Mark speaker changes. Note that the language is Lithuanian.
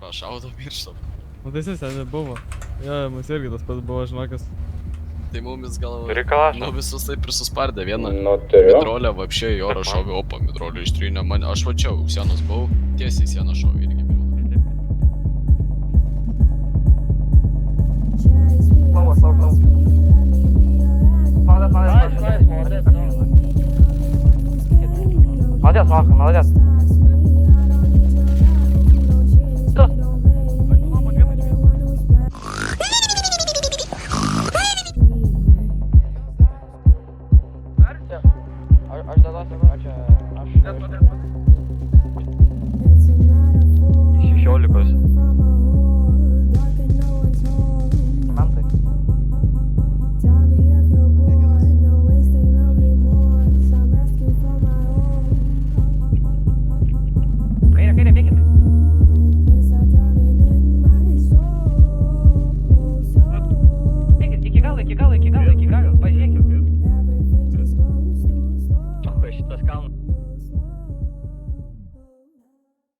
Speaker 1: orą šaudo mirštam.
Speaker 2: Nu tai jis ten buvo. Jo, mums irgi tas pats buvo, žinokas.
Speaker 1: Tai mumis gal...
Speaker 3: Turi kalašą?
Speaker 1: Nu visus taip ir suspardė vieną.
Speaker 4: Nu, turiu.
Speaker 1: Midrolę vapšė į orą šovė, opa, midrolę ištrynė mane. Aš vačiau, sienos buvau, tiesiai sieną šovė irgi miliūną.
Speaker 3: Молодец, Маха, молодец. Aš tada sakau, čia aš... 16. Mentai. Kairė, bėkit. Bėkit, iki galo, pažiūrėkit. O, šitas kalnas.